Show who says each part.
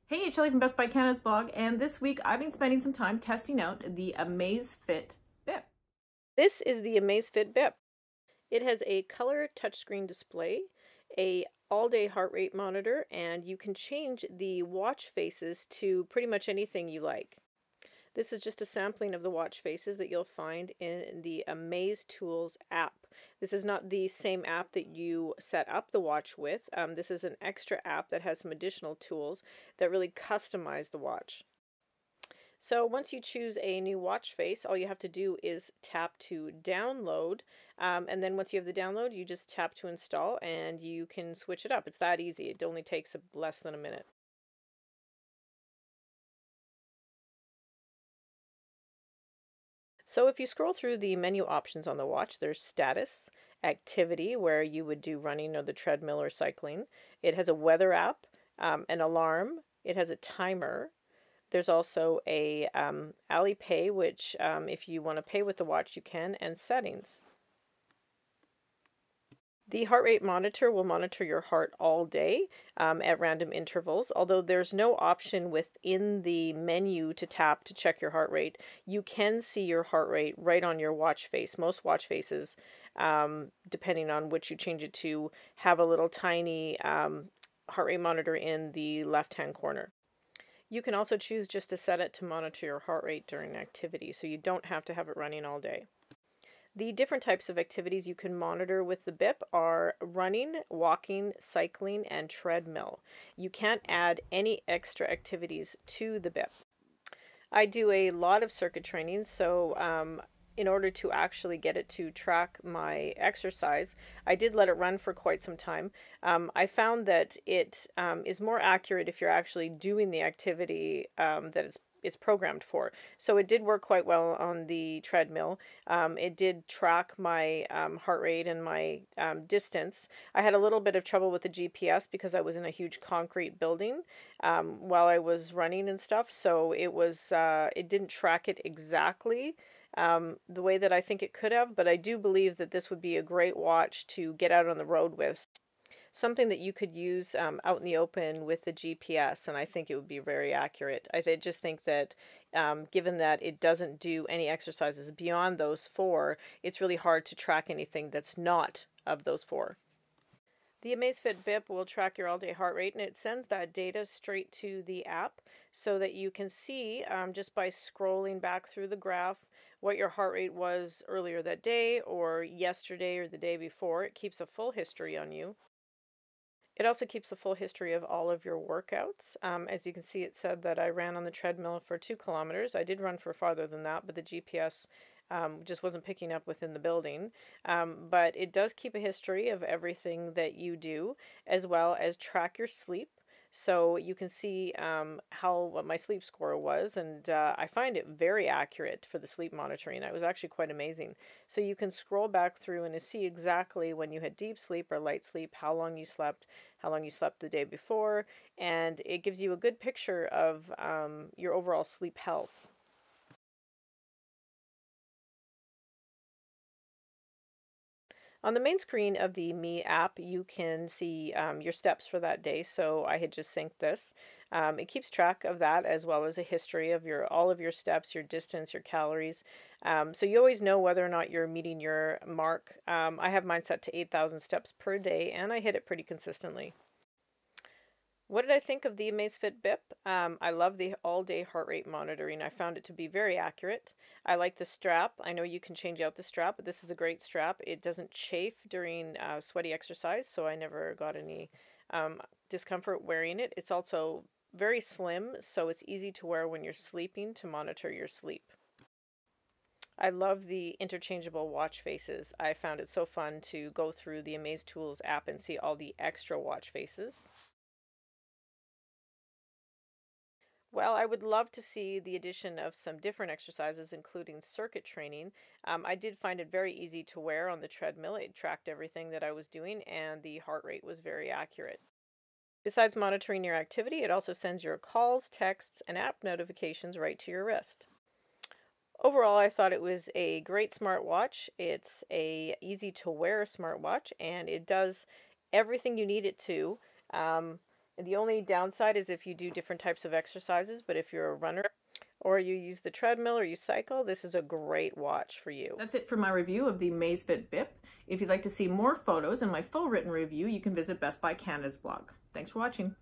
Speaker 1: Hey, it's Shelley from Best Buy Canada's blog, and this week I've been spending some time testing out the Amazfit Bip. This is the Amazfit Bip. It has a color touchscreen display, a all-day heart rate monitor, and you can change the watch faces to pretty much anything you like. This is just a sampling of the watch faces that you'll find in the Amaze Tools app. This is not the same app that you set up the watch with. This is an extra app that has some additional tools that really customize the watch. So once you choose a new watch face, all you have to do is tap to download, and then once you have the download, you just tap to install and you can switch it up. It's that easy. It only takes less than a minute. So if you scroll through the menu options on the watch, there's status, activity, where you would do running or the treadmill or cycling. It has a weather app, an alarm. It has a timer. There's also a Alipay, which if you want to pay with the watch, you can, and settings. The heart rate monitor will monitor your heart all day at random intervals. Although there's no option within the menu to tap to check your heart rate, you can see your heart rate right on your watch face. Most watch faces, depending on which you change it to, have a little tiny heart rate monitor in the left-hand corner. You can also choose just to set it to monitor your heart rate during activity, so you don't have to have it running all day. The different types of activities you can monitor with the Bip are running, walking, cycling, and treadmill. You can't add any extra activities to the Bip. I do a lot of circuit training, so in order to actually get it to track my exercise, I did let it run for quite some time. I found that it is more accurate if you're actually doing the activity that it's programmed for. So it did work quite well on the treadmill. It did track my heart rate and my distance. I had a little bit of trouble with the GPS because I was in a huge concrete building while I was running and stuff. So it didn't track it exactly the way that I think it could have, but I do believe that this would be a great watch to get out on the road with. Something that you could use out in the open with the GPS, and I think it would be very accurate. I just think that given that it doesn't do any exercises beyond those four, it's really hard to track anything that's not of those four. The Amazfit Bip will track your all-day heart rate, and it sends that data straight to the app so that you can see just by scrolling back through the graph what your heart rate was earlier that day or yesterday or the day before. It keeps a full history on you. It also keeps a full history of all of your workouts. As you can see, it said that I ran on the treadmill for 2 kilometers. I did run for farther than that, but the GPS just wasn't picking up within the building. But it does keep a history of everything that you do, as well as track your sleep. So you can see what my sleep score was, and I find it very accurate for the sleep monitoring. It was actually quite amazing. So you can scroll back through and see exactly when you had deep sleep or light sleep, how long you slept the day before, and it gives you a good picture of your overall sleep health. On the main screen of the Me app, you can see your steps for that day. So I had just synced this. It keeps track of that as well as a history of all of your steps, your distance, your calories. So you always know whether or not you're meeting your mark. I have mine set to 8,000 steps per day, and I hit it pretty consistently. What did I think of the Amazfit Bip? I love the all-day heart rate monitoring. I found it to be very accurate. I like the strap. I know you can change out the strap, but this is a great strap. It doesn't chafe during sweaty exercise, so I never got any discomfort wearing it. It's also very slim, so it's easy to wear when you're sleeping to monitor your sleep. I love the interchangeable watch faces. I found it so fun to go through the Amaze Tools app and see all the extra watch faces. Well, I would love to see the addition of some different exercises, including circuit training. I did find it very easy to wear on the treadmill. It tracked everything that I was doing, and the heart rate was very accurate. Besides monitoring your activity, it also sends your calls, texts, and app notifications right to your wrist. Overall, I thought it was a great smartwatch. It's a easy to wear smartwatch, and it does everything you need it to. The only downside is if you do different types of exercises, but if you're a runner or you use the treadmill or you cycle, this is a great watch for you.
Speaker 2: That's it for my review of the Amazfit Bip. If you'd like to see more photos and my full written review, you can visit Best Buy Canada's blog. Thanks for watching.